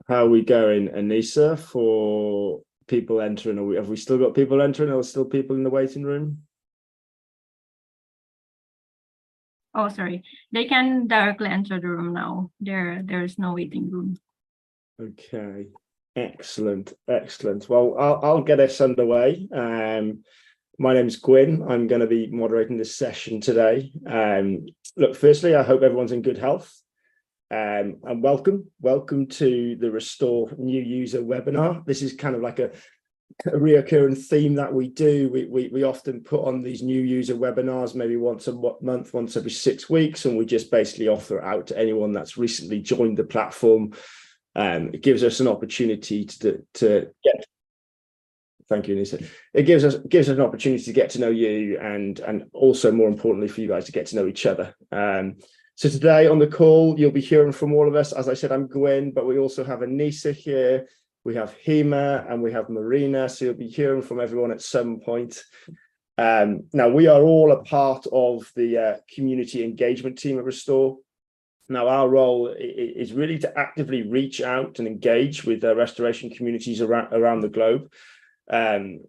How are we going, Anissa, for people entering? Have we still got people entering? Are there still people in the waiting room? Oh, sorry. They can directly enter the room now. There's no waiting room. Okay, excellent. Well, I'll get us underway. My name is Gwyn. I'm going to be moderating this session today. Look, firstly, I hope everyone's in good health. And welcome to the Restore New User webinar. This is kind of like a reoccurring theme that we do. We often put on these new user webinars maybe once a month, once every 6 weeks, and we just basically offer it out to anyone that's recently joined the platform. It gives us an opportunity to get. Thank you, Anissa. It gives us an opportunity to get to know you, and also more importantly for you guys to get to know each other. So today on the call, you'll be hearing from all of us. As I said, I'm Gwyn, but we also have Anissa here. We have Hema and we have Marina. So you'll be hearing from everyone at some point. Now, we are all a part of the community engagement team at Restore. Now, our role is really to actively reach out and engage with restoration communities around the globe. And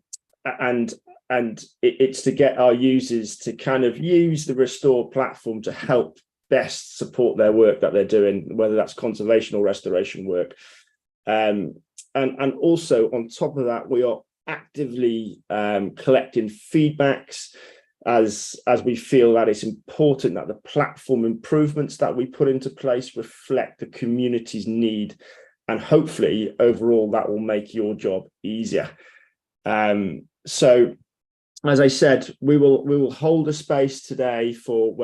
it's to get our users to kind of use the Restore platform to help best support their work that they're doing, whether that's conservation or restoration work. And also on top of that, we are actively collecting feedbacks as we feel that it's important that the platform improvements that we put into place reflect the community's need, and hopefully overall that will make your job easier. So as I said, we will hold a space today for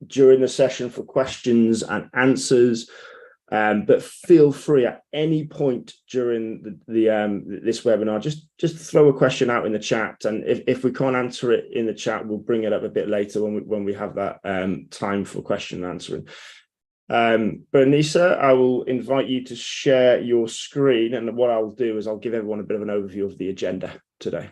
during the session for questions and answers, but feel free at any point during this webinar just throw a question out in the chat, and if we can't answer it in the chat, we'll bring it up a bit later when we have that time for question and answering. But Anissa, I will invite you to share your screen, and what I'll do is I'll give everyone a bit of an overview of the agenda today.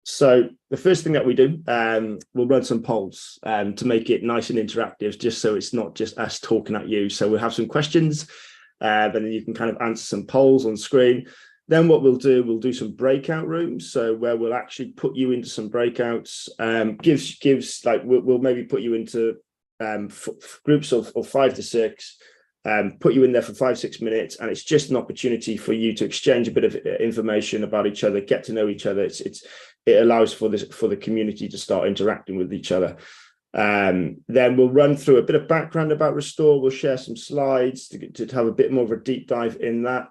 So the first thing that we do, we'll run some polls to make it nice and interactive, just so it's not just us talking at you. So we'll have some questions, and then you can kind of answer some polls on screen. Then what we'll do some breakout rooms, so where we'll actually put you into some breakouts. Gives like we'll maybe put you into groups of 5 to 6. Put you in there for 5-6 minutes, and it's just an opportunity for you to exchange a bit of information about each other, get to know each other. It allows for the community to start interacting with each other. Then we'll run through a bit of background about Restore. We'll share some slides to have a bit more of a deep dive in that.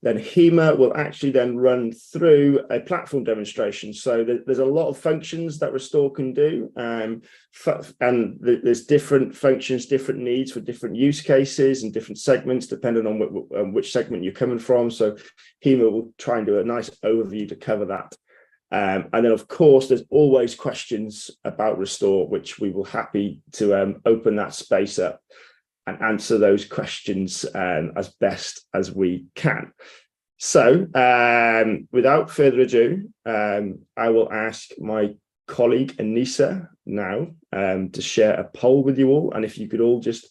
Then Hema will actually then run through a platform demonstration. So there's a lot of functions that Restore can do, and there's different functions, different needs for different use cases and different segments, depending on which segment you're coming from. So Hema will try and do a nice overview to cover that. And then, of course, there's always questions about Restore, which we will happy to open that space up and answer those questions as best as we can. So without further ado, I will ask my colleague Anissa now to share a poll with you all. And if you could all just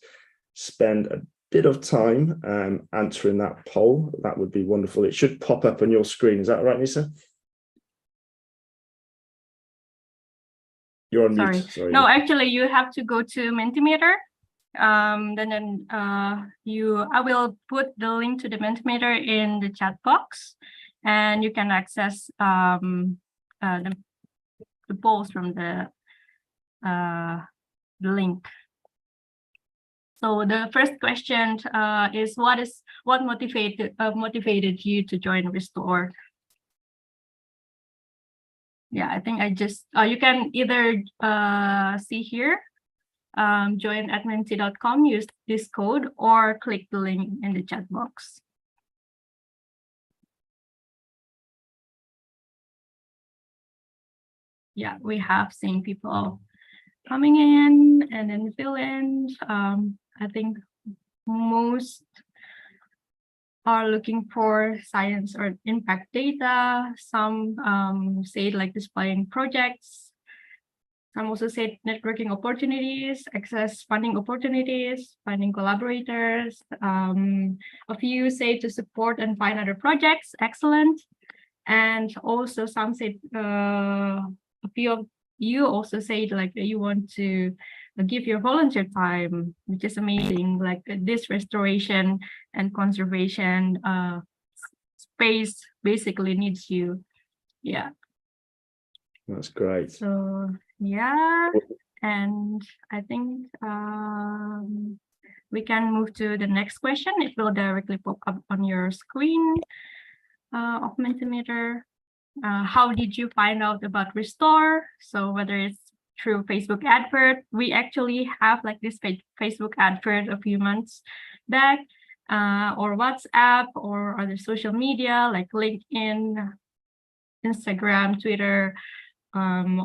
spend a bit of time answering that poll, that would be wonderful. It should pop up on your screen. Is that right, Anissa? You're on mute. Sorry. No, actually, you have to go to Mentimeter. I will put the link to the Mentimeter in the chat box, and you can access the polls from the link. So the first question is what motivated you to join Restore? Yeah, I think you can either see here, join at menti.com, use this code, or click the link in the chat box. Yeah, we have seen people coming in and then fill in. I think most are looking for science or impact data. Some say like displaying projects, Some also said networking opportunities, access funding opportunities, finding collaborators. A few say to support and find other projects. Excellent. And also some said, a few of you also said like you want to give your volunteer time, which is amazing. Like this restoration and conservation space basically needs you. Yeah. That's great. So yeah, and I think we can move to the next question. It will directly pop up on your screen of Mentimeter. How did you find out about Restore? So whether it's through Facebook advert, we actually have like this Facebook advert a few months back, or WhatsApp or other social media like LinkedIn, Instagram, Twitter.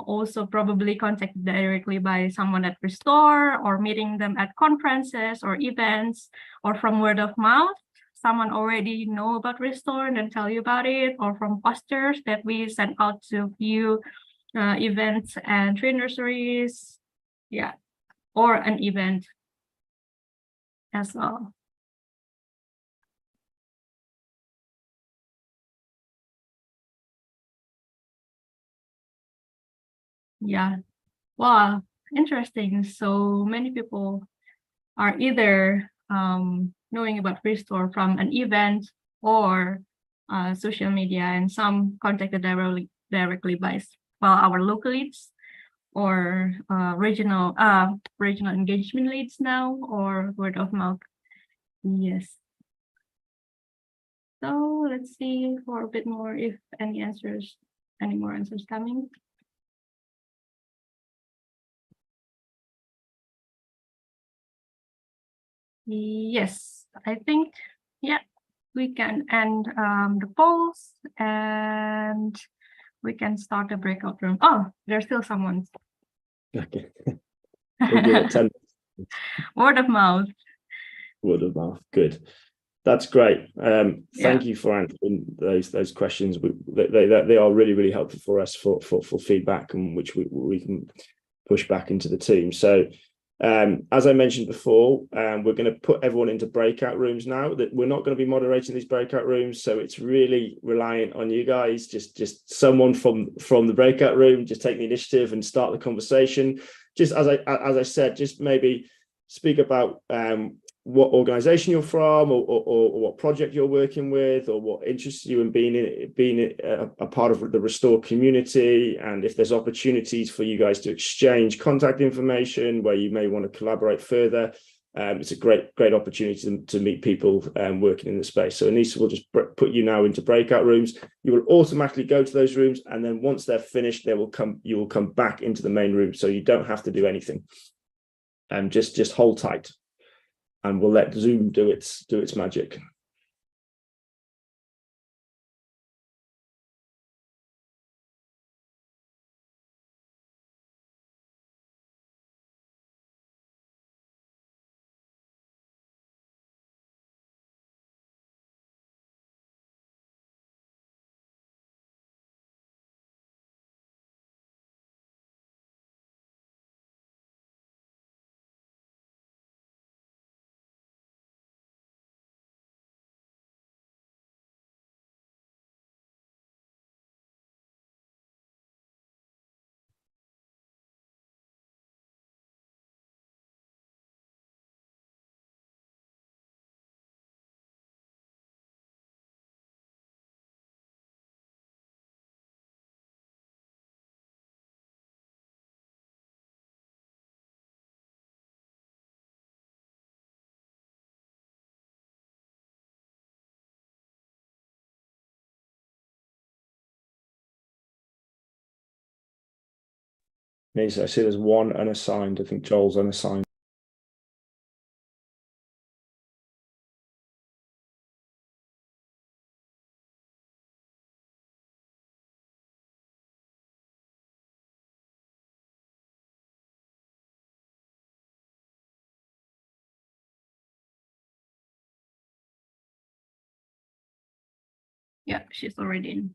Also probably contacted directly by someone at Restore or meeting them at conferences or events, or from word of mouth. Someone already know about Restore and then tell you about it, or from posters that we sent out to few events and tree nurseries. Yeah, or an event as well. Yeah, wow, interesting. So many people are either knowing about Restore from an event or social media, and some contacted directly by our local leads or regional engagement leads now, or word of mouth. Yes. So let's see for a bit more if any more answers coming. Yes, I think, yeah, we can end the polls and we can start a breakout room. Oh, there's still someone. Okay. We'll give it 10 Word of mouth. Word of mouth. Good. That's great. Thank you for answering those questions. They are really, really helpful for us for feedback, and which we can push back into the team. So as I mentioned before, we're going to put everyone into breakout rooms now. That we're not going to be moderating these breakout rooms, so it's really reliant on you guys. Just someone from the breakout room, just take the initiative and start the conversation. Just as I said, just maybe speak about what organization you're from, or what project you're working with, or what interests you in being a part of the Restore community, and if there's opportunities for you guys to exchange contact information where you may want to collaborate further. It's a great opportunity to meet people working in the space. So Anissa will just put you now into breakout rooms. You will automatically go to those rooms, and then once they're finished, you will come back into the main room, so you don't have to do anything. Just hold tight, and we'll let Zoom do its magic. I see there's one unassigned. I think Joel's unassigned. Yeah, she's already in.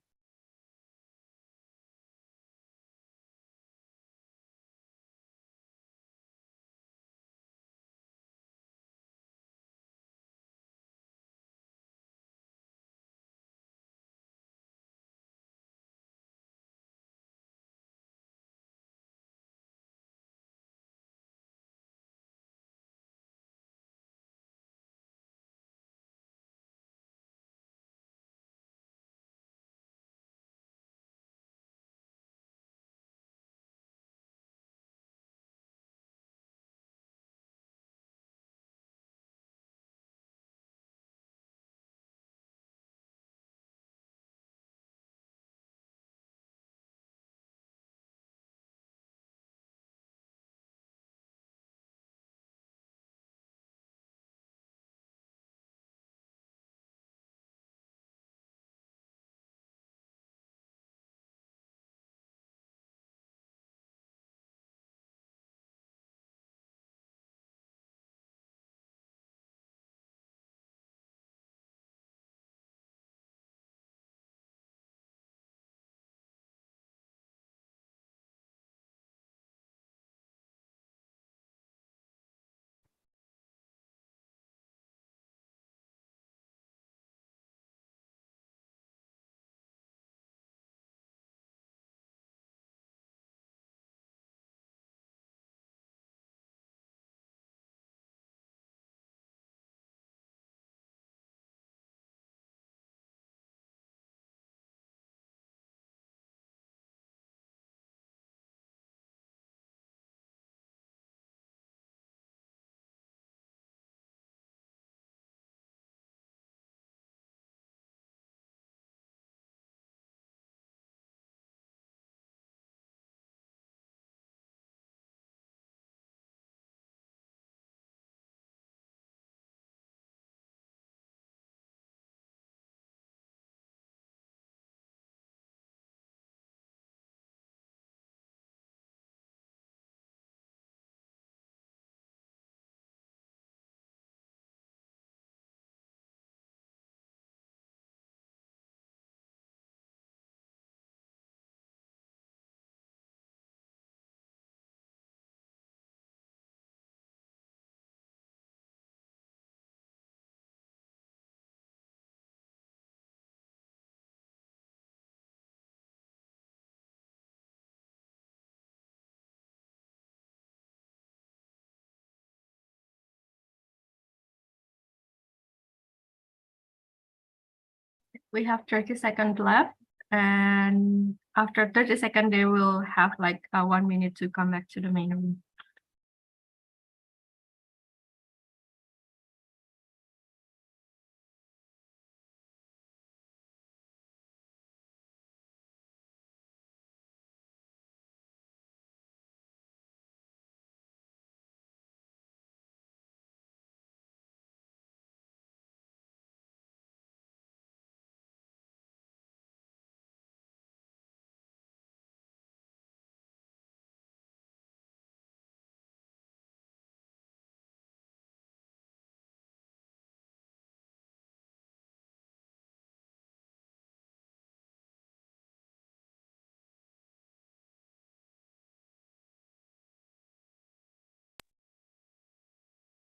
We have 30 seconds left, and after 30 seconds, they will have like 1 minute to come back to the main room.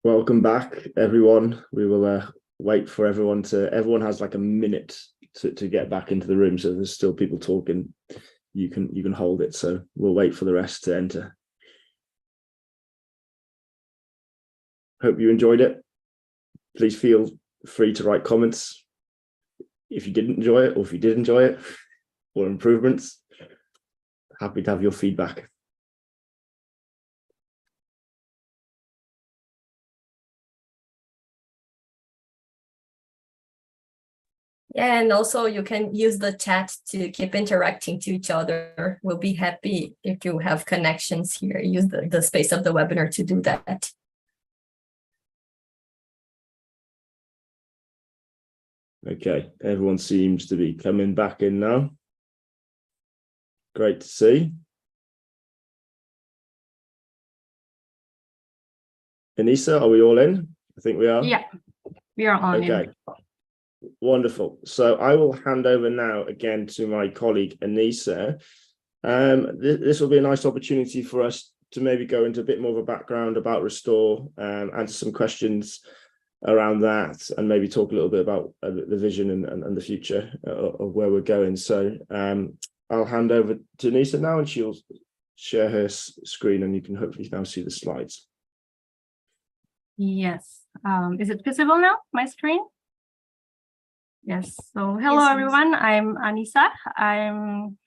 Welcome back, everyone. We will wait for everyone has like a minute to get back into the room. So there's still people talking. You can hold it. So we'll wait for the rest to enter. Hope you enjoyed it. Please feel free to write comments if you didn't enjoy it, or if you did enjoy it, or improvements. Happy to have your feedback. Yeah, and also you can use the chat to keep interacting to each other. We'll be happy if you have connections here. Use the space of the webinar to do that. Okay, everyone seems to be coming back in now. Great to see. Anissa, are we all in? I think we are. Yeah, we are on. Okay, wonderful. So I will hand over now again to my colleague Anissa. This will be a nice opportunity for us to maybe go into a bit more of a background about Restore, answer some questions around that, and maybe talk a little bit about the vision and the future of where we're going. So I'll hand over to Anissa now, and she'll share her screen, and you can hopefully now see the slides. Yes. Is it visible now, my screen? Yes. So hello, Yes, everyone. I'm Anissa. I'm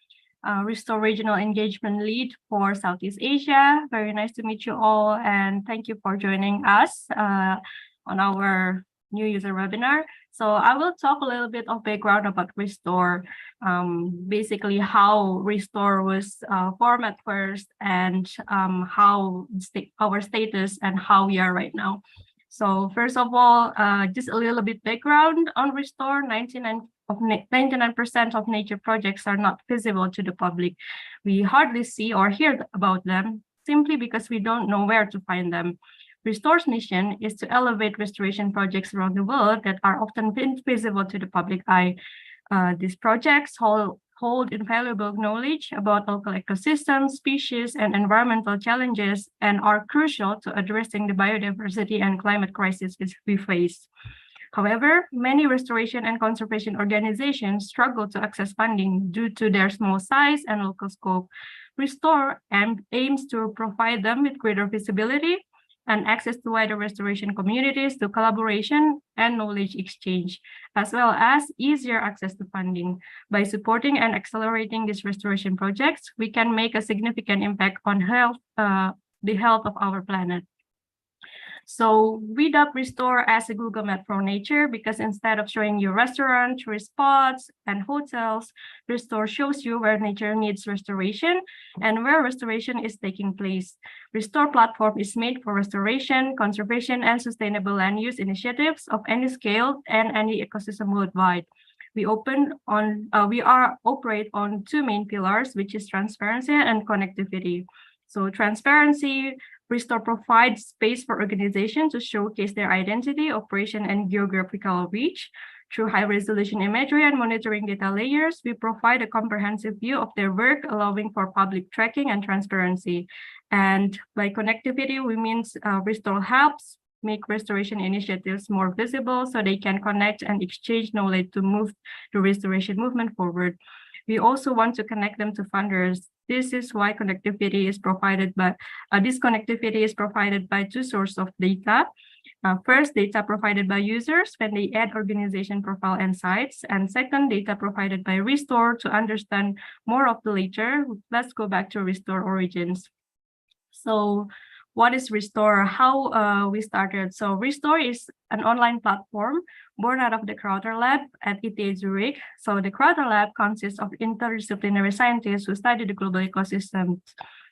Restore Regional Engagement Lead for Southeast Asia. Very nice to meet you all, and thank you for joining us on our new user webinar. So I will talk a little bit of background about Restore, basically how Restore was formed at first, and how our status and how we are right now. So first of all, just a little bit background on Restore. 99% of nature projects are not visible to the public. We hardly see or hear about them simply because we don't know where to find them. Restore's mission is to elevate restoration projects around the world that are often invisible to the public eye. These projects hold invaluable knowledge about local ecosystems, species, and environmental challenges, and are crucial to addressing the biodiversity and climate crisis which we face. However, many restoration and conservation organizations struggle to access funding due to their small size and local scope. Restore aims to provide them with greater visibility and access to wider restoration communities, to collaboration and knowledge exchange, as well as easier access to funding. By supporting and accelerating these restoration projects, we can make a significant impact on the health of our planet. So we dub Restore as a Google Map for nature, because instead of showing you restaurants, tourist spots, and hotels, Restore shows you where nature needs restoration and where restoration is taking place. Restore platform is made for restoration, conservation, and sustainable land use initiatives of any scale and any ecosystem worldwide. We operate on two main pillars, which is transparency and connectivity. So transparency, Restore provides space for organizations to showcase their identity, operation, and geographical reach. Through high-resolution imagery and monitoring data layers, we provide a comprehensive view of their work, allowing for public tracking and transparency. And by connectivity, we mean Restore helps make restoration initiatives more visible so they can connect and exchange knowledge to move the restoration movement forward. We also want to connect them to funders. This is why connectivity is provided by two sources of data. First, data provided by users when they add organization profile and sites. And second, data provided by Restore to understand more of the later. Let's go back to Restore origins. So what is Restore? How we started? So Restore is an online platform born out of the Crowther Lab at ETH Zurich. So the Crowther Lab consists of interdisciplinary scientists who study the global ecosystems,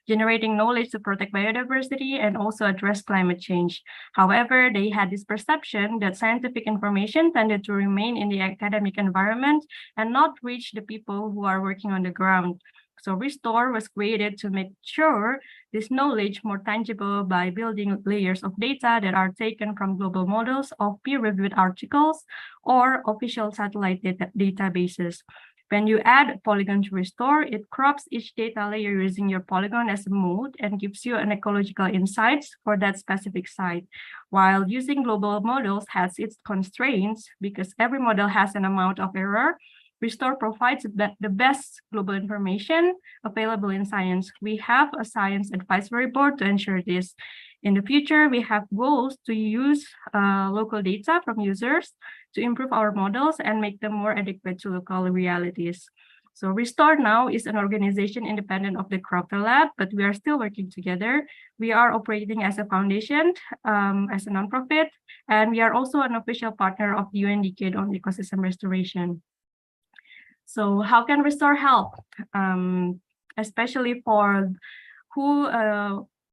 generating knowledge to protect biodiversity and also address climate change. However, they had this perception that scientific information tended to remain in the academic environment and not reach the people who are working on the ground. So Restore was created to make sure this knowledge more tangible by building layers of data that are taken from global models of peer-reviewed articles or official satellite databases. When you add Polygon to Restore, it crops each data layer using your Polygon as a mode and gives you an ecological insights for that specific site. While using global models has its constraints because every model has an amount of error, Restore provides the best global information available in science. We have a science advisory board to ensure this. In the future, we have goals to use local data from users to improve our models and make them more adequate to local realities. So Restore now is an organization independent of the Crowther Lab, but we are still working together. We are operating as a foundation, as a nonprofit, and we are also an official partner of the UN Decade on Ecosystem Restoration. So how can Restore help, especially for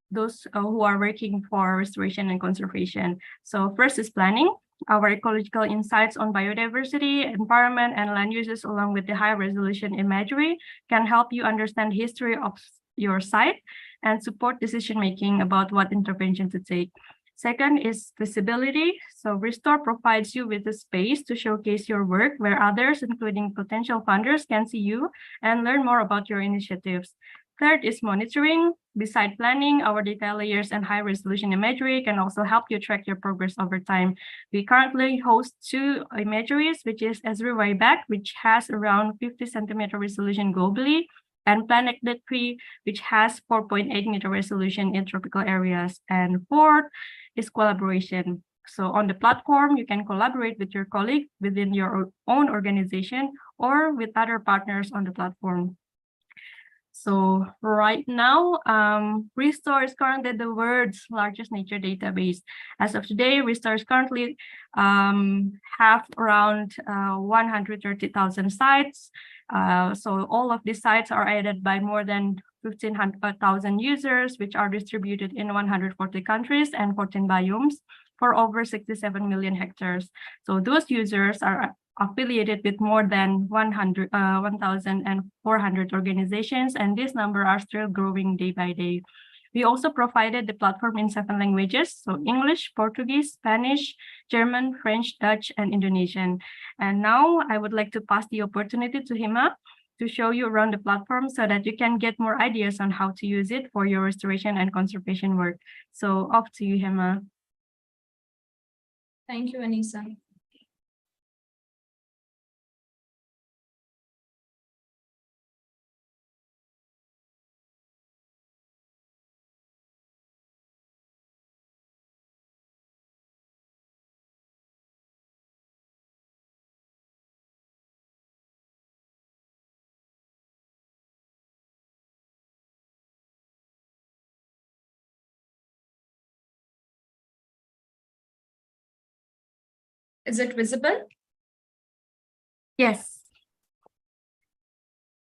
those who are working for restoration and conservation? So first is planning. Our ecological insights on biodiversity, environment, and land uses, along with the high-resolution imagery, can help you understand the history of your site and support decision-making about what intervention to take. Second is visibility. So Restore provides you with a space to showcase your work where others, including potential funders, can see you and learn more about your initiatives. Third is monitoring. Beside planning, our data layers and high-resolution imagery can also help you track your progress over time. We currently host 2 imageries, which is Esri Wayback, which has around 50 centimeter resolution globally, and Planet Tree, which has 4.8 meter resolution in tropical areas. And fourth is collaboration. So on the platform, you can collaborate with your colleague within your own organization or with other partners on the platform. So right now, Restore is currently the world's largest nature database. As of today, Restore is currently have around 130,000 sites. So all of these sites are added by more than 15,000 users, which are distributed in 140 countries and 14 biomes for over 67 million hectares. So those users are affiliated with more than 1,400 organizations, and this number are still growing day by day. We also provided the platform in 7 languages, so English, Portuguese, Spanish, German, French, Dutch, and Indonesian. And now I would like to pass the opportunity to Hema to show you around the platform so that you can get more ideas on how to use it for your restoration and conservation work. So off to you, Hema. Thank you, Anissa. Is it visible? Yes.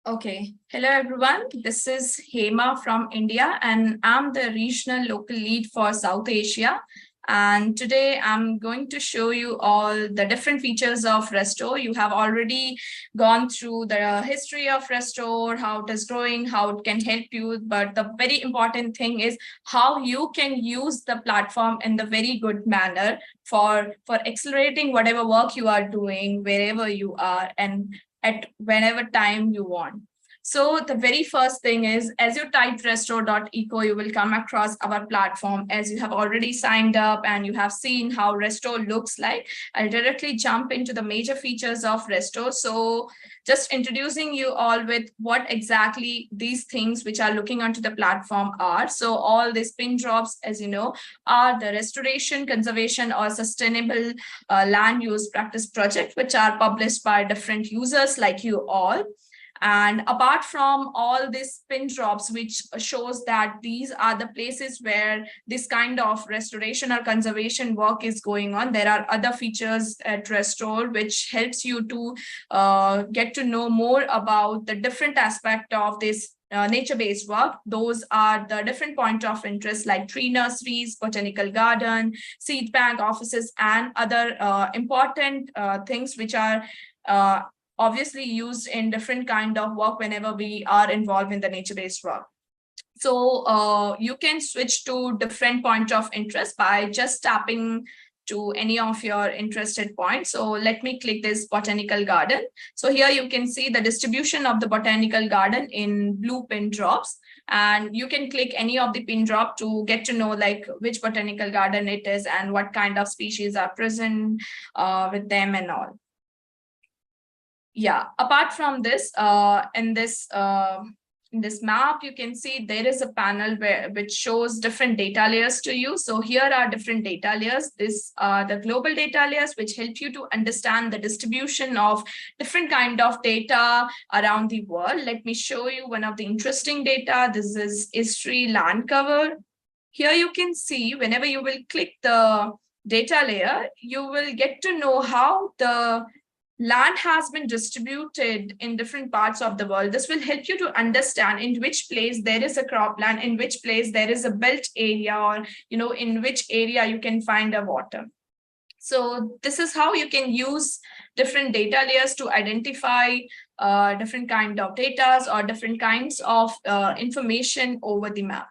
Okay. Hello, everyone. This is Hema from India, and I'm the regional local lead for South Asia. And today I'm going to show you all the different features of Restore. You have already gone through the history of Restore, how it is growing, how it can help you. But the very important thing is how you can use the platform in the very good manner for accelerating whatever work you are doing, wherever you are, and at whenever time you want. So the very first thing is, as you type restore.eco, you will come across our platform. As you have already signed up and you have seen how Restore looks like, I'll directly jump into the major features of Restore. So just introducing you all with what exactly these things which are looking onto the platform are. So all these pin drops, as you know, are the restoration, conservation, or sustainable land use practice project, which are published by different users like you all. And apart from all these pin drops, which shows that these are the places where this kind of restoration or conservation work is going on, there are other features at Restore which helps you to get to know more about the different aspect of this nature-based work. Those are the different point of interest like tree nurseries, botanical garden, seed bank offices, and other important things which are obviously used in different kind of work whenever we are involved in the nature-based work. So you can switch to different point of interest by just tapping to any of your interested points. So let me click this botanical garden. So here you can see the distribution of the botanical garden in blue pin drops, and you can click any of the pin drop to get to know like which botanical garden it is and what kind of species are present with them and all. Yeah, apart from this, in this map, you can see there is a panel which shows different data layers to you. So here are different data layers. This are the global data layers, which help you to understand the distribution of different kind of data around the world. Let me show you one of the interesting data. This is ISTRI land cover. Here you can see whenever you will click the data layer, you will get to know how the land has been distributed in different parts of the world. This will help you to understand in which place there is a cropland, in which place there is a belt area, or in which area you can find a water. So this is how you can use different data layers to identify different kind of data or different kinds of information over the map.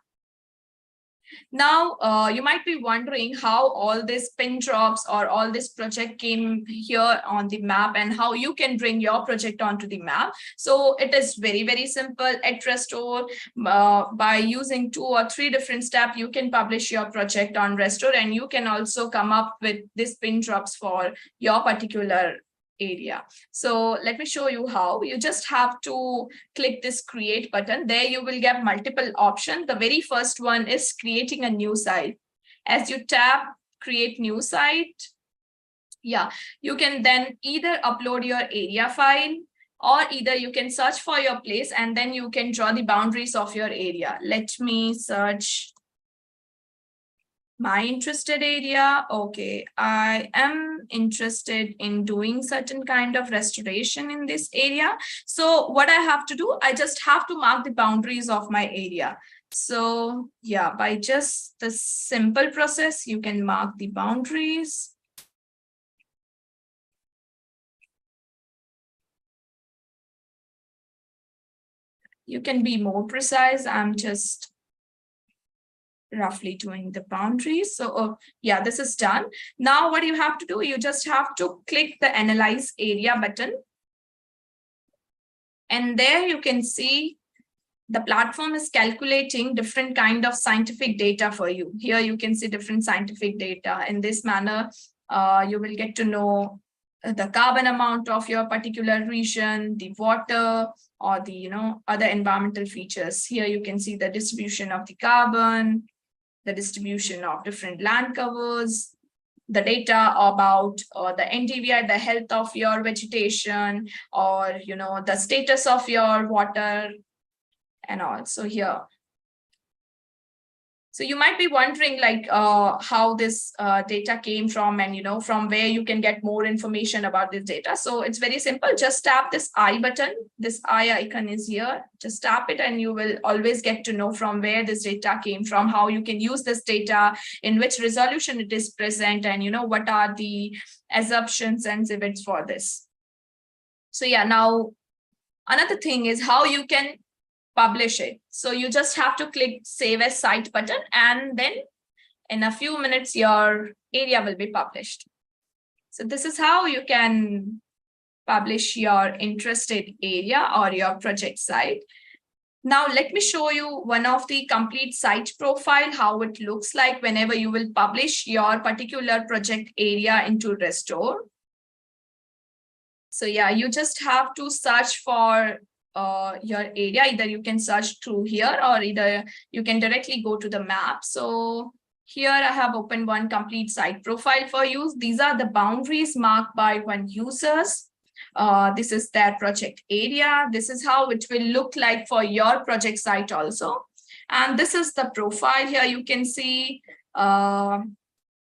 Now, you might be wondering how all these pin drops or all this project came here on the map and how you can bring your project onto the map. So it is very, very simple at Restore. By using 2 or 3 different steps, you can publish your project on Restore, and you can also come up with these pin drops for your particular area. So let me show you how. You just have to click this create button. There you will get multiple options. The very first one is creating a new site. As you tap create new site, you can then either upload your area file, or either you can search for your place and then you can draw the boundaries of your area. Let me search my interested area. Okay, I am interested in doing certain kind of restoration in this area. So what I have to do, I just have to mark the boundaries of my area. So by just the simple process, you can mark the boundaries. You can be more precise. I'm just roughly doing the boundaries. So this is done. Now what you have to do, you just have to click the analyze area button. And there you can see the platform is calculating different kind of scientific data for you. Here you can see different scientific data. In this manner, you will get to know the carbon amount of your particular region, the water, or the other environmental features. Here you can see the distribution of the carbon, the distribution of different land covers, the data about the NDVI, the health of your vegetation, or the status of your water, and also here. So you might be wondering like how this data came from, and from where you can get more information about this data. So it's very simple. Just tap this I button. This I icon is here. Just tap it and you will always get to know from where this data came from, how you can use this data, in which resolution it is present, and what are the assumptions and events for this. So now another thing is how you can publish it. So you just have to click save as site button, and then in a few minutes your area will be published. So this is how you can publish your interested area or your project site. Now, let me show you one of the complete site profile, how it looks like whenever you will publish your particular project area into Restore. So yeah, you just have to search for your area. Either you can search through here or either you can directly go to the map. So here I have opened one complete site profile for you. These are the boundaries marked by one users. This is their project area. This is how it will look like for your project site also. And this is the profile. Here you can see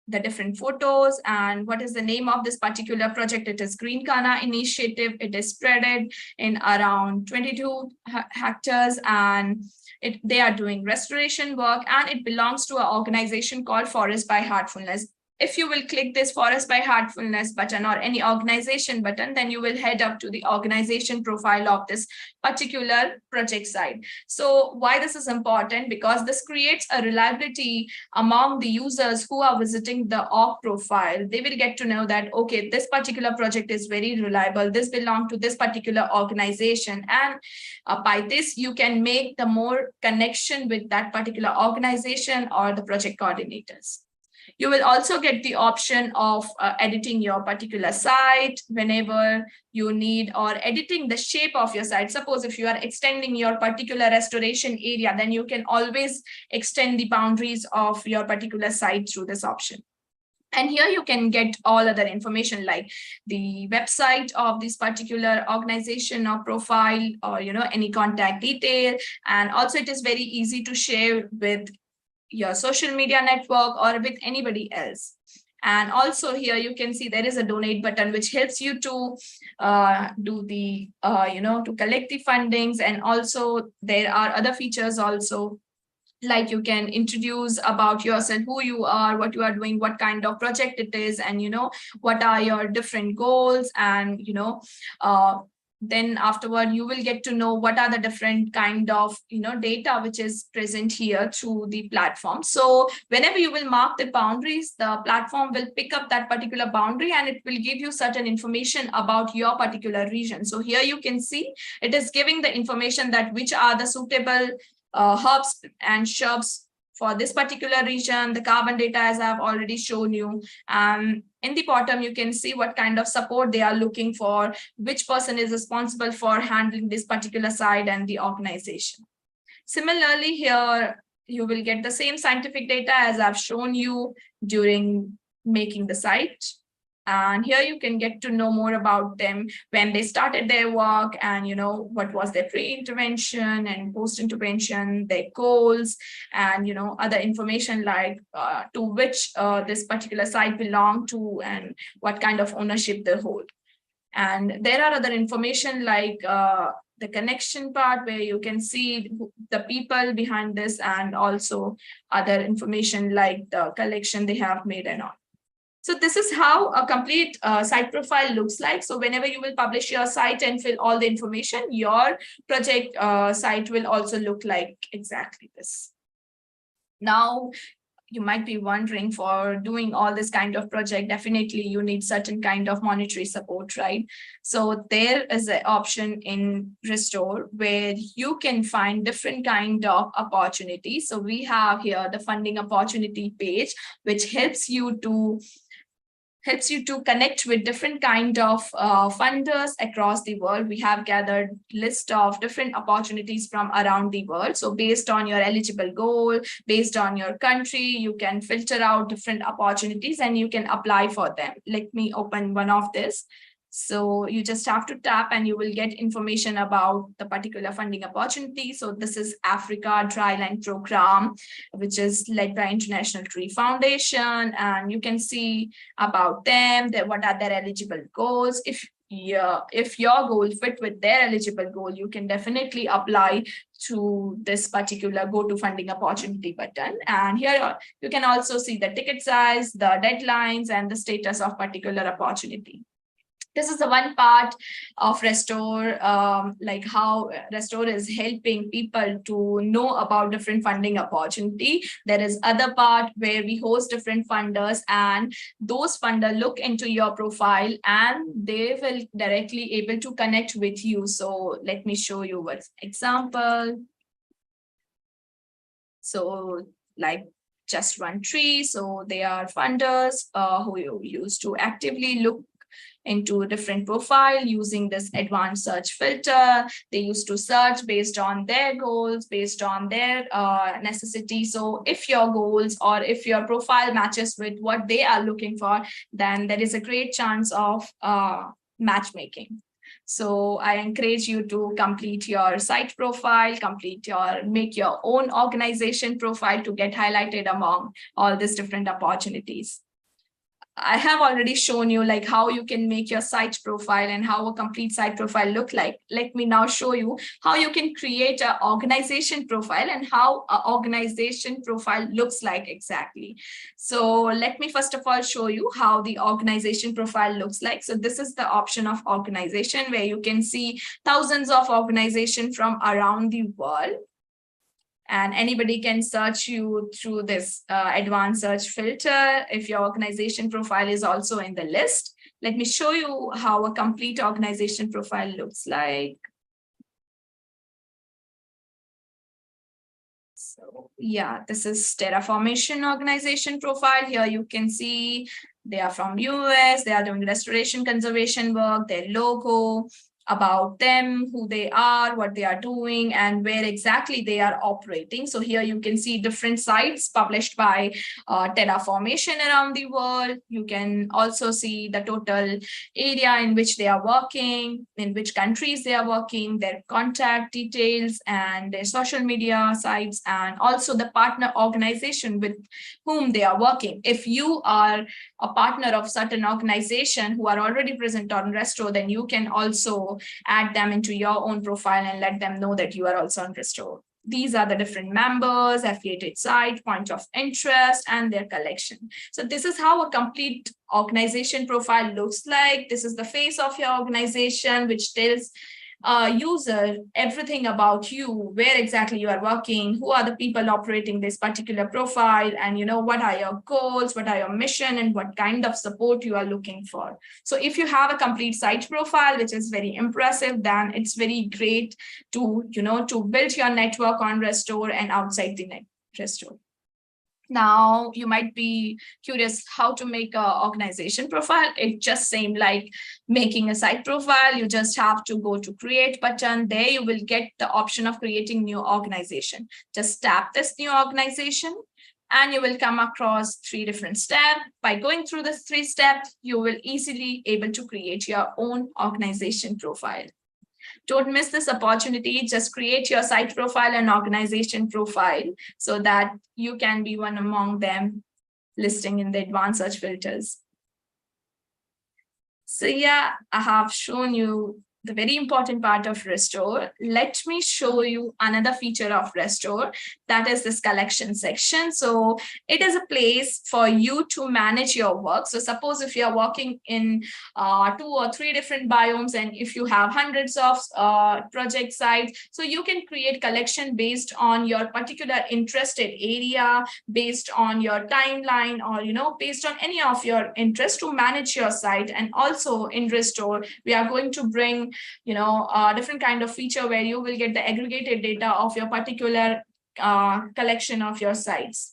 the different photos and what is the name of this particular project. It is Green Ghana Initiative. It is spread in around 22 hectares and they are doing restoration work, and it belongs to an organization called Forest by Heartfulness. If you will click this Forest by Heartfulness button or any organization button, then you will head up to the organization profile of this particular project site. So why this is important? Because this creates a reliability among the users who are visiting the org profile. They will get to know that, okay, this particular project is very reliable. This belongs to this particular organization. And by this, you can make the more connection with that particular organization or the project coordinators. You will also get the option of editing your particular site whenever you need, or editing the shape of your site. Suppose if you are extending your particular restoration area, then you can always extend the boundaries of your particular site through this option. And here you can get all other information like the website of this particular organization or profile, or any contact detail. And also it is very easy to share with your social media network or with anybody else. And also here you can see there is a donate button which helps you to do the to collect the fundings. And also there are other features also, like you can introduce about yourself, who you are, what you are doing, what kind of project it is, and what are your different goals. And then afterward you will get to know what are the different kind of data which is present here through the platform. So whenever you will mark the boundaries, the platform will pick up that particular boundary and it will give you certain information about your particular region. So here you can see it is giving the information that which are the suitable herbs and shrubs for this particular region, the carbon data as I've already shown you. In the bottom, you can see what kind of support they are looking for, which person is responsible for handling this particular site, and the organization. Similarly, here you will get the same scientific data as I've shown you during making the site. And here you can get to know more about them, when they started their work, and what was their pre-intervention and post-intervention, their goals, and other information like to which this particular site belonged to and what kind of ownership they hold. And there are other information like the connection part, where you can see the people behind this, and also other information like the collection they have made and all. So this is how a complete site profile looks like. So whenever you will publish your site and fill all the information, your project site will also look like exactly this. Now, you might be wondering, for doing all this kind of project, definitely you need certain kind of monetary support, right? So there is an option in Restore where you can find different kind of opportunities. So we have here the funding opportunity page, which helps you to connect with different kind of funders across the world. We have gathered list of different opportunities from around the world. So based on your eligible goal, based on your country, you can filter out different opportunities and you can apply for them. Let me open one of this. So you just have to tap and you will get information about the particular funding opportunity. So this is Africa Dryland Program, which is led by International Tree Foundation. And you can see about them, what are their eligible goals. If your goal fit with their eligible goal, you can definitely apply to this particular go to funding opportunity button. And here you can also see the ticket size, the deadlines, and the status of particular opportunity. This is the one part of Restore, like how Restore is helping people to know about different funding opportunity. There is other part where we host different funders, and those funders look into your profile and they will directly able to connect with you. So let me show you one example. So like Just One Tree. So they are funders who used to actively look into different profile using this advanced search filter. They used to search based on their goals, based on their necessity. So if your goals or if your profile matches with what they are looking for, then there is a great chance of matchmaking. So I encourage you to complete your site profile, make your own organization profile to get highlighted among all these different opportunities. I have already shown you like how you can make your site profile and how a complete site profile look like. Let me now show you how you can create an organization profile and how an organization profile looks like exactly. So let me first of all show you how the organization profile looks like. So this is the option of organization where you can see thousands of organizations from around the world. And anybody can search you through this advanced search filter if your organization profile is also in the list. Let me show you how a complete organization profile looks like. So yeah, this is Terraformation organization profile. Here you can see they are from US, they are doing restoration conservation work, their logo, about them, who they are, what they are doing, and where exactly they are operating. So here you can see different sites published by Terraformation around the world. You can also see the total area in which they are working, in which countries they are working, their contact details, and their social media sites, and also the partner organization with whom they are working. If you are a partner of certain organization who are already present on Restore, then you can also add them into your own profile and let them know that you are also on Restore. These are the different members, affiliated site, point of interest, and their collection. So this is how a complete organization profile looks like. This is the face of your organization, which tells user everything about you, where exactly you are working, who are the people operating this particular profile, and what are your goals, what are your mission, and what kind of support you are looking for. So if you have a complete site profile, which is very impressive, then it's very great to to build your network on Restore and outside the Restore. Now, you might be curious how to make an organization profile. It just same like making a site profile. You just have to go to create button. There you will get the option of creating new organization. Just tap this new organization and you will come across 3 different steps. By going through the 3 steps, you will easily able to create your own organization profile. Don't miss this opportunity. Just create your site profile and organization profile so that you can be one among them listing in the advanced search filters. So yeah, I have shown you the very important part of Restore. Let me show you another feature of Restore, that is this collection section. So it is a place for you to manage your work. So suppose if you're working in 2 or 3 different biomes, and if you have hundreds of project sites, so you can create collection based on your particular interested area, based on your timeline, or based on any of your interest to manage your site. And also in Restore, we are going to bring a different kind of feature where you will get the aggregated data of your particular collection of your sites.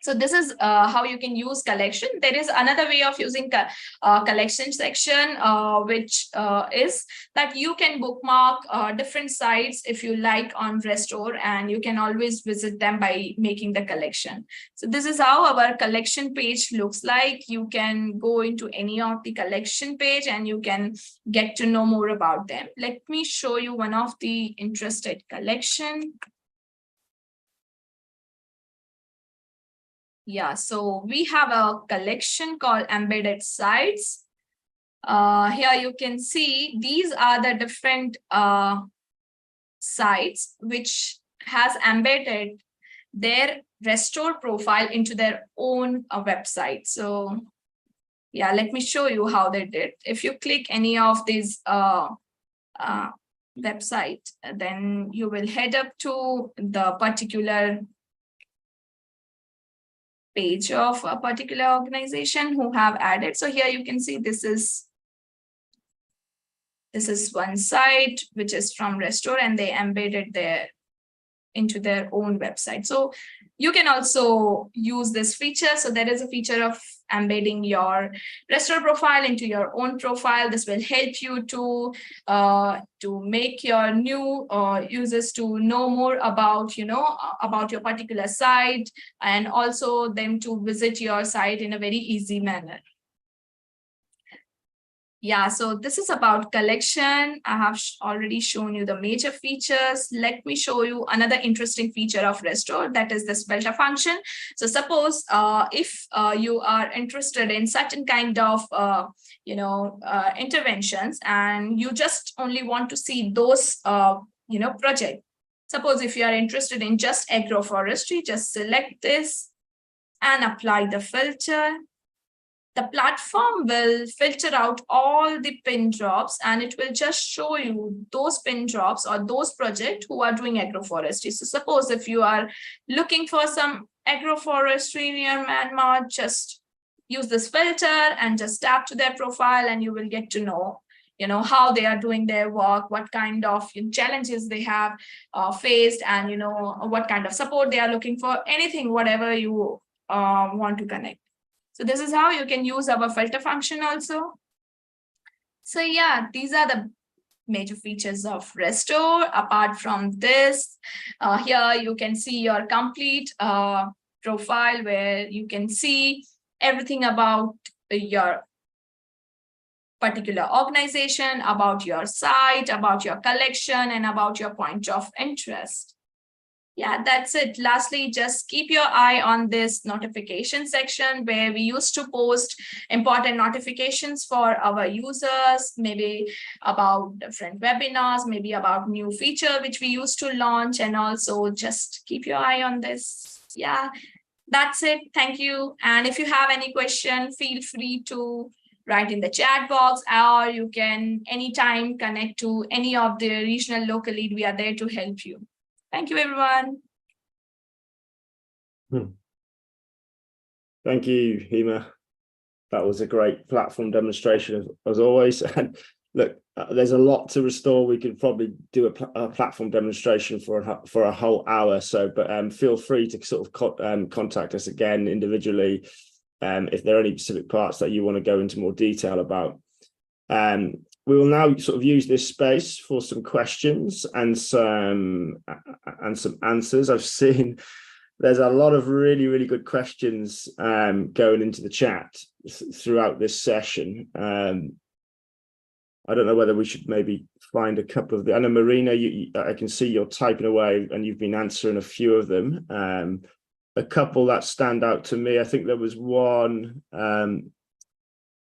So this is how you can use collection. There is another way of using collection section, which is that you can bookmark different sites if you like on Restore, and you can always visit them by making the collection. So this is how our collection page looks like. You can go into any of the collection page and you can get to know more about them. Let me show you one of the interested collection. Yeah, so we have a collection called embedded sites. Here you can see these are the different sites which has embedded their Restore profile into their own website. So Yeah, let me show you how they did. If you click any of these website, then you will head up to the particular page of a particular organization who have added. So here you can see this is one site which is from Restore, and they embedded into their own website. So you can also use this feature. So there is a feature of embedding your Restore profile into your own profile. This will help you to make your new users to know more about, about your particular site, and also them to visit your site in a very easy manner. Yeah, so this is about collection. I have already shown you the major features. Let me show you another interesting feature of Restore, that is this filter function. So suppose if you are interested in certain kind of interventions, and you just only want to see those projects. Suppose if you are interested in just agroforestry, just select this and apply the filter. The platform will filter out all the pin drops, and it will just show you those pin drops or those projects who are doing agroforestry. So suppose if you are looking for some agroforestry near Myanmar, just use this filter and just tap to their profile, and you will get to know, how they are doing their work, what kind of challenges they have faced, and what kind of support they are looking for, anything, whatever you want to connect. So this is how you can use our filter function also. So yeah, these are the major features of Restore. Apart from this, here you can see your complete profile, where you can see everything about your particular organization, about your site, about your collection, and about your point of interest. Yeah, that's it. Lastly, just keep your eye on this notification section, where we used to post important notifications for our users, maybe about different webinars, maybe about new feature which we used to launch, and also just keep your eye on this. Yeah, that's it. Thank you. And if you have any question, feel free to write in the chat box, or you can anytime connect to any of the regional local lead. We are there to help you. Thank you, everyone. Thank you, Hema. That was a great platform demonstration, as always. And look, there's a lot to Restore. We could probably do a platform demonstration for a whole hour. So, but feel free to sort of contact us again individually if there are any specific parts that you want to go into more detail about. We will now sort of use this space for some questions and some answers. I've seen there's a lot of really, really good questions going into the chat throughout this session. I don't know whether we should maybe find a couple of I know, Marina, I can see you're typing away and you've been answering a few of them. A couple that stand out to me, I think there was one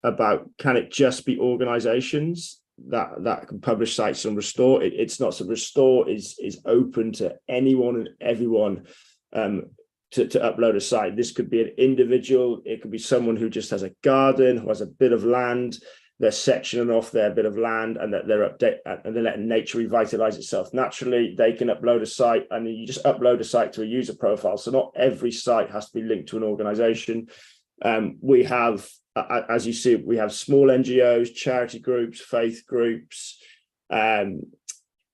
about, can it just be organizations that can publish sites on Restore? It's not. So Restore is open to anyone and everyone to upload a site. This could be an individual, it could be someone who just has a garden, who has a bit of land, they're sectioning off their bit of land, and that they're letting nature revitalize itself naturally. They can upload a site, and you just upload a site to a user profile. So not every site has to be linked to an organization. We have, as you see, we have small NGOs, charity groups, faith groups.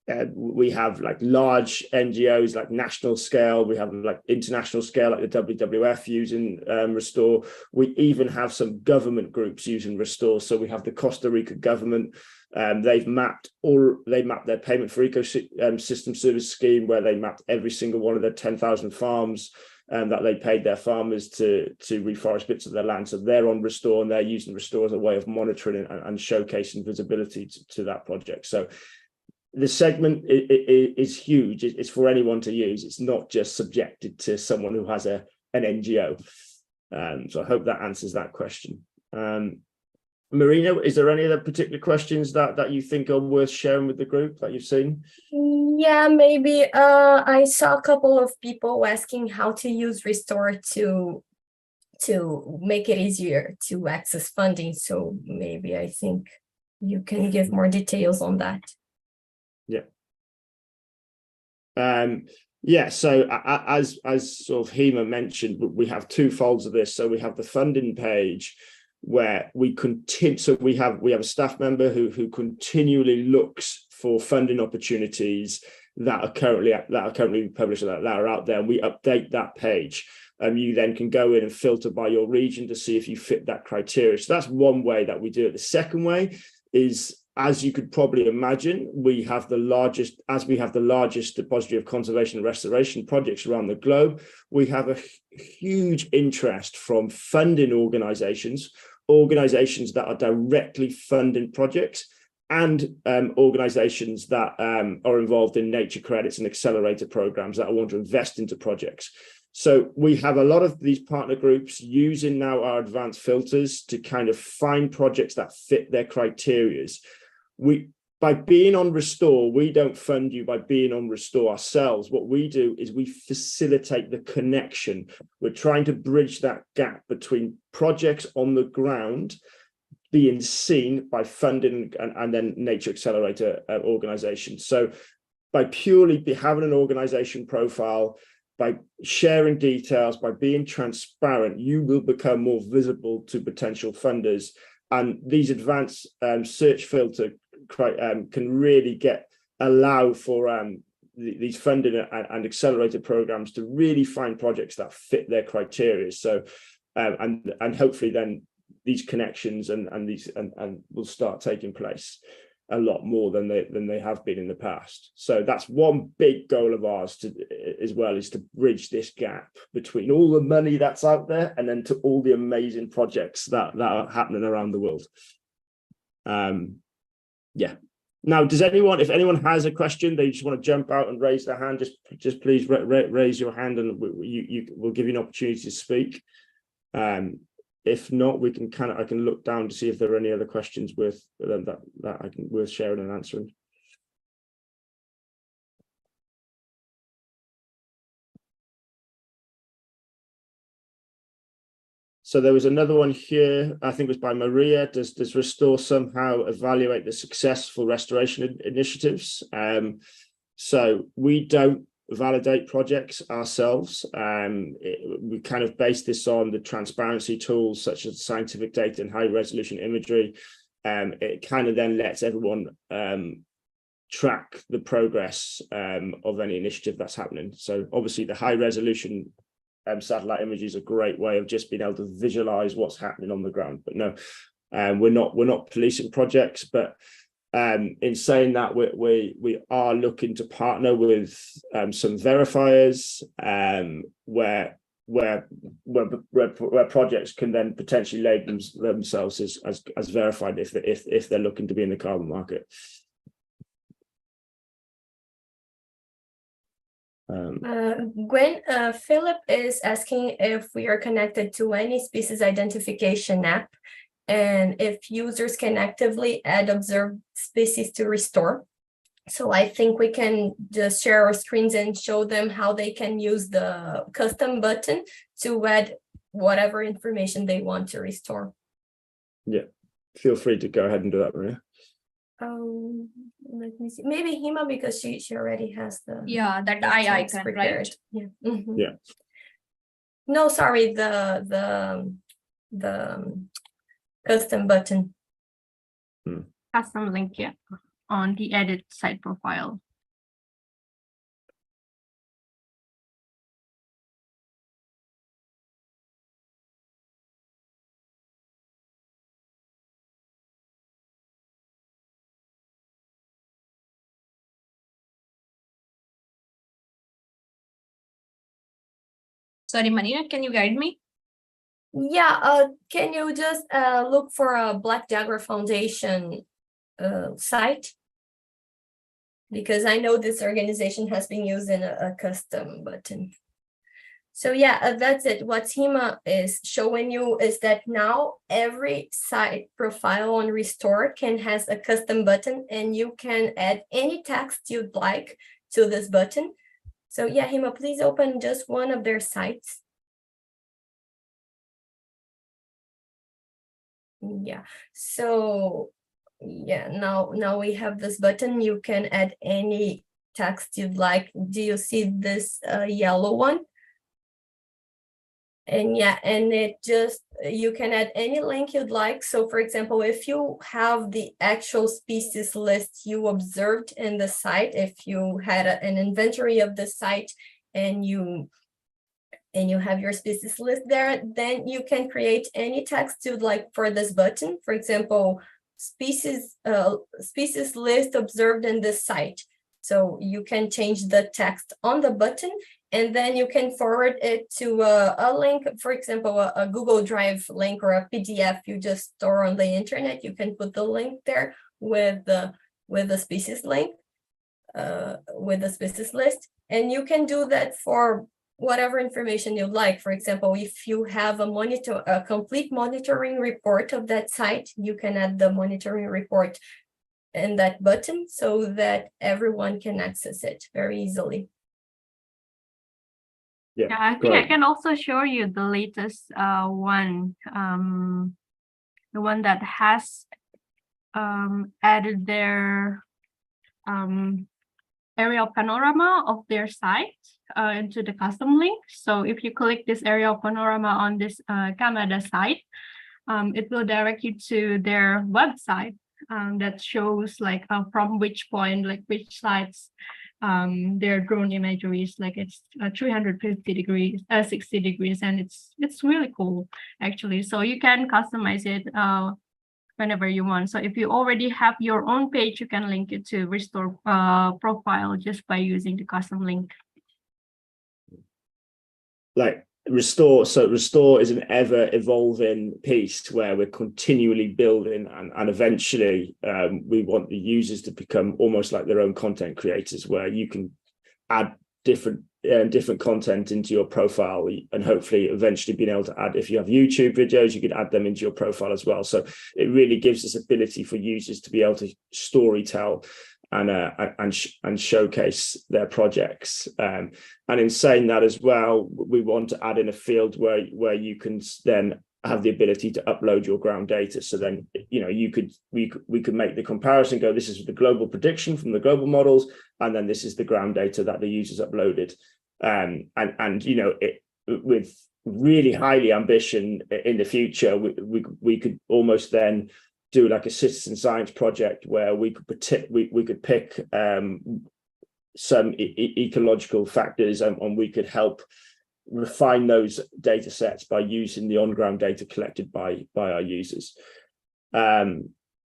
We have like large NGOs, like national scale. We have like international scale, like the WWF using Restore. We even have some government groups using Restore. So we have the Costa Rica government. They've mapped their payment for ecosystem service scheme, where they mapped every single one of their 10,000 farms that they paid their farmers to reforest bits of their land. So they're on Restore, and they're using Restore as a way of monitoring and showcasing visibility to that project. So the segment is huge. It's for anyone to use. It's not just subjected to someone who has an NGO. So I hope that answers that question. Marina, is there any other particular questions that you think are worth sharing with the group that you've seen? Yeah, maybe. I saw a couple of people asking how to use Restore to to make it easier to access funding. So maybe I think you can give more details on that. Yeah, so as sort of Hema mentioned, we have two folds of this. So we have the funding page where we continue. So we have a staff member who continually looks for funding opportunities that are currently published, that are out there, and we update that page. You then can go in and filter by your region to see if you fit that criteria. So that's one way that we do it. The second way is, as you could probably imagine, we have the largest depository of conservation and restoration projects around the globe. We have a huge interest from funding organizations that are directly funding projects, and organizations that are involved in nature credits and accelerator programs that want to invest into projects. So we have a lot of these partner groups using now our advanced filters to kind of find projects that fit their criteria. By being on Restore, we don't fund you by being on Restore ourselves. What we do is we facilitate the connection. We're trying to bridge that gap between projects on the ground being seen by funding and then nature accelerator organizations. So by purely having an organization profile, by sharing details, by being transparent, you will become more visible to potential funders. And these advanced search filter can really allow for these funding and accelerated programs to really find projects that fit their criteria. So and hopefully then these connections and will start taking place a lot more than they have been in the past. So that's one big goal of ours as well, is to bridge this gap between all the money that's out there and then to all the amazing projects that are happening around the world. Yeah. Now, if anyone has a question, they just want to jump out and raise their hand, just please raise your hand, and we'll give you an opportunity to speak. If not, I can look down to see if there are any other questions worth sharing and answering. So there was another one here, I think it was by Maria. Does Restore somehow evaluate the successful restoration initiatives? So we don't validate projects ourselves. We kind of base this on the transparency tools such as scientific data and high resolution imagery. It kind of then lets everyone track the progress of any initiative that's happening. So obviously the high resolution satellite images is a great way of just being able to visualize what's happening on the ground. But no, we're not policing projects, but in saying that, we are looking to partner with some verifiers where projects can then potentially label themselves as verified if they're looking to be in the carbon market. Gwen, Philip is asking if we are connected to any species identification app, and if users can actively add observed species to Restore. So I think we can just share our screens and show them how they can use the custom button to add whatever information they want to Restore. Yeah, feel free to go ahead and do that, Maria. Let me see. Maybe Hema, because she already has the that eye icon prepared. right. Yeah. Mm-hmm. Yeah. No, sorry, the custom button. Custom link, yeah, on the edit site profile. Sorry, Marina, can you guide me? Yeah, can you just look for a Black Jaguar Foundation site? Because I know this organization has been using a custom button. So yeah, that's it. What Hema is showing you is that now every site profile on Restore has a custom button, and you can add any text you'd like to this button. So yeah, Hema, please open just one of their sites. Yeah, so yeah, now we have this button. You can add any text you'd like. Do you see this yellow one? And yeah, and it just, you can add any link you'd like. So for example, if you have the actual species list you observed in the site, if you had an inventory of the site and you have your species list there, then you can create any text you'd like for this button. For example, species list observed in this site. So you can change the text on the button, and then you can forward it to a link, for example, a Google Drive link or a PDF you just store on the internet. You can put the link there with the species link, with the species list, and you can do that for whatever information you like. For example, if you have a complete monitoring report of that site, you can add the monitoring report in that button so that everyone can access it very easily. Yeah, Yeah, I think I can also show you the latest one, the one that has added their aerial panorama of their site into the custom link. So if you click this aerial panorama on this Kamada site, it will direct you to their website that shows like from which point, like which sites their drone imagery is, like it's 350 degrees, 60 degrees, and it's really cool actually. So you can customize it whenever you want. So if you already have your own page, you can link it to Restore profile just by using the custom link. Like Restore, so Restore is an ever evolving piece where we're continually building, and eventually we want the users to become almost like their own content creators, where you can add different content into your profile, and hopefully eventually being able to add, if you have YouTube videos, you can add them into your profile as well. So it really gives this ability for users to be able to story tell and showcase their projects. And in saying that as well, we want to add in a field where you can then have the ability to upload your ground data. So then, you know, we could make the comparison, go, this is the global prediction from the global models, and then this is the ground data that the users uploaded. And you know, with really highly ambition in the future, we could almost then do like a citizen science project where we could pick some ecological factors, and we could help refine those data sets by using the on-ground data collected by our users.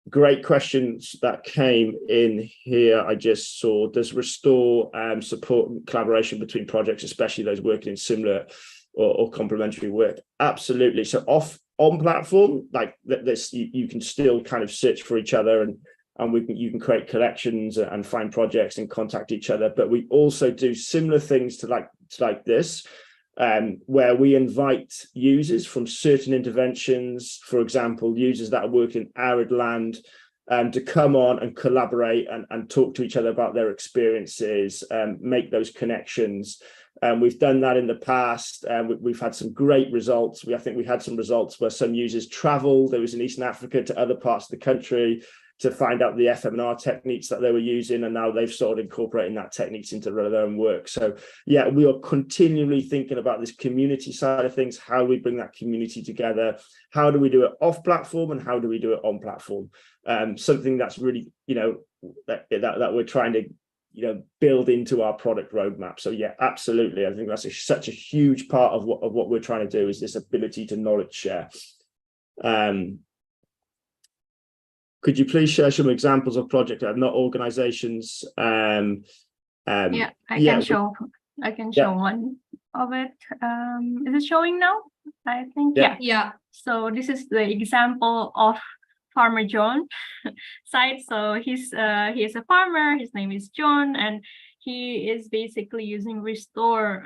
Great questions that came in here. I just saw, does Restore support collaboration between projects, especially those working in similar or complementary work? Absolutely. So on platform, like this, you can still kind of search for each other, and you can create collections and find projects and contact each other. But we also do similar things to like this, where we invite users from certain interventions, for example, users that are working in arid land, to come on and collaborate and talk to each other about their experiences, make those connections. We've done that in the past. We've had some great results. I think we had some results where some users traveled. There was in Eastern Africa to other parts of the country to find out the FMNR techniques that they were using, and now they've started incorporating that techniques into their own work. So yeah, we are continually thinking about this community side of things. How do we bring that community together? How do we do it off platform, and how do we do it on platform? Something that's really, you know, that we're trying to, you know, build into our product roadmap. So yeah, absolutely. I think that's such a huge part of what we're trying to do, is this ability to knowledge share. Could you please share some examples of projects that are not organizations? Yeah, I can show one of it. Is it showing now? I think, yeah. So this is the example of Farmer John site. So he is a farmer. His name is John, and he is basically using Restore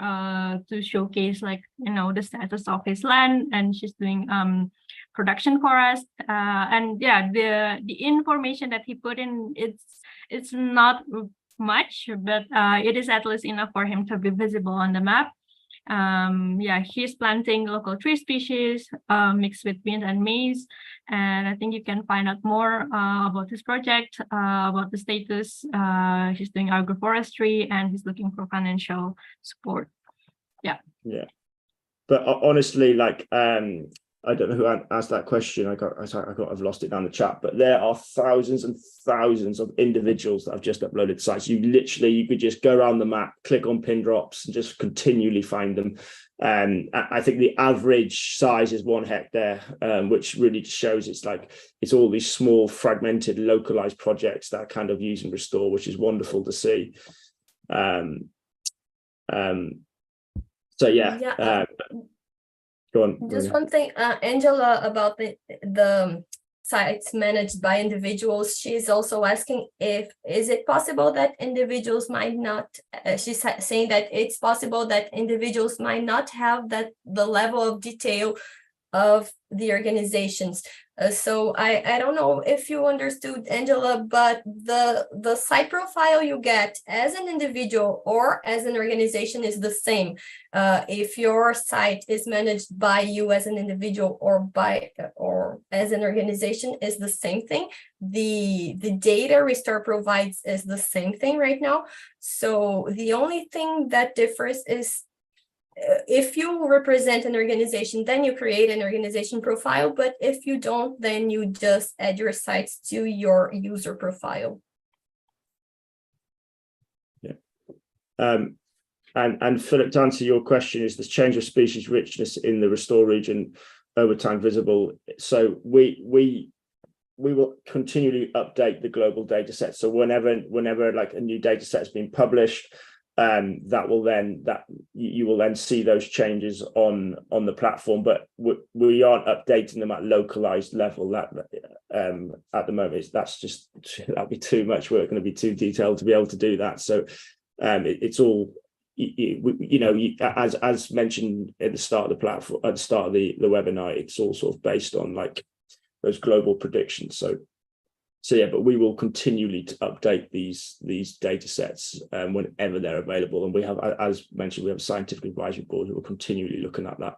to showcase, like, you know, the status of his land, and she's doing production for us. And yeah, the information that he put in, it's not much, but it is at least enough for him to be visible on the map. Yeah, he's planting local tree species mixed with mint and maize. And I think you can find out more about his project, about the status. He's doing agroforestry and he's looking for financial support. Yeah. But honestly, like, I don't know who asked that question. I've lost it down the chat, but there are thousands and thousands of individuals that have just uploaded sites. You could just go around the map, click on pin drops, and just continually find them. I think the average size is 1 hectare, which really shows it's all these small, fragmented, localized projects that are kind of using Restore, which is wonderful to see. So yeah. Go on. Just one thing, Angela, about the sites managed by individuals. She's also asking is it possible that individuals might not, she's saying that it's possible that individuals might not have the level of detail of the organizations. So I don't know if you understood, Angela, but the site profile you get as an individual or as an organization is the same. If your site is managed by you as an individual or as an organization, is the same thing. The data Restore provides is the same thing right now. So the only thing that differs is if you represent an organization, then you create an organization profile, but if you don't, then you just add your sites to your user profile. Yeah. And Philip, to answer your question, is this change of species richness in the Restore region over time visible? So we will continually update the global data set. So whenever like a new data set has been published, you will then see those changes on the platform, but we aren't updating them at localized level at the moment. That'd be too much work, going to be too detailed to be able to do that. So it's all, as mentioned at the start of the platform, at the start of the webinar, it's all sort of based on like those global predictions. So yeah, but we will continually to update these data sets whenever they're available. And we have, as mentioned, we have a scientific advisory board who are continually looking at that.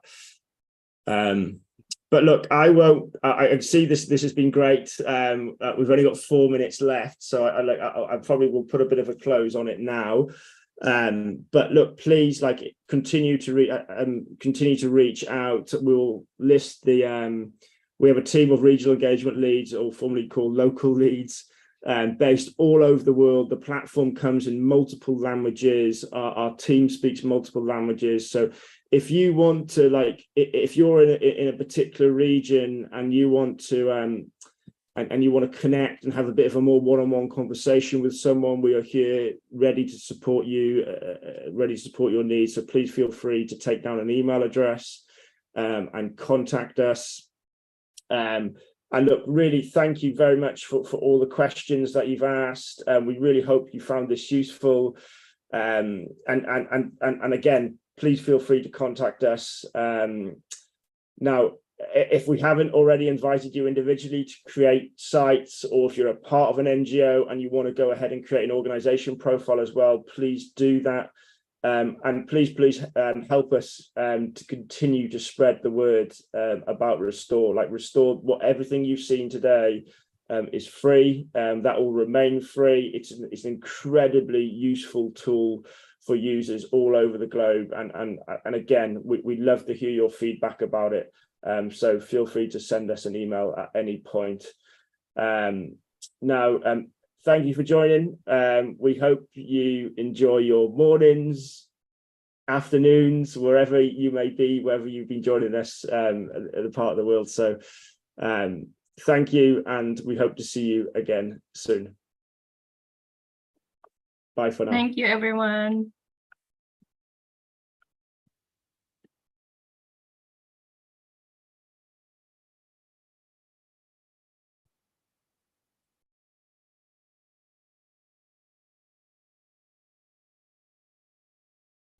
But look, I see this has been great. We've only got 4 minutes left, so I probably will put a bit of a close on it now. But look, please continue to reach out. We'll list the we have a team of regional engagement leads, or formerly called local leads, based all over the world. The platform comes in multiple languages. Our team speaks multiple languages. So if you want to, if you're in a particular region and you want to and you want to connect and have a bit of a more one-on-one conversation with someone, we are here ready to support you, ready to support your needs. So please feel free to take down an email address and contact us. And look, really, thank you very much for all the questions that you've asked. We really hope you found this useful. And again, please feel free to contact us. Now, if we haven't already invited you individually to create sites, or if you're a part of an NGO and you want to go ahead and create an organization profile as well, please do that. And please help us to continue to spread the word about Restore. Restore, everything you've seen today is free. That will remain free. It's an incredibly useful tool for users all over the globe. And again, we'd love to hear your feedback about it. So feel free to send us an email at any point. Thank you for joining. We hope you enjoy your mornings, afternoons, wherever you may be, wherever you've been joining us at the part of the world. So thank you, and we hope to see you again soon. Bye for now. Thank you, everyone.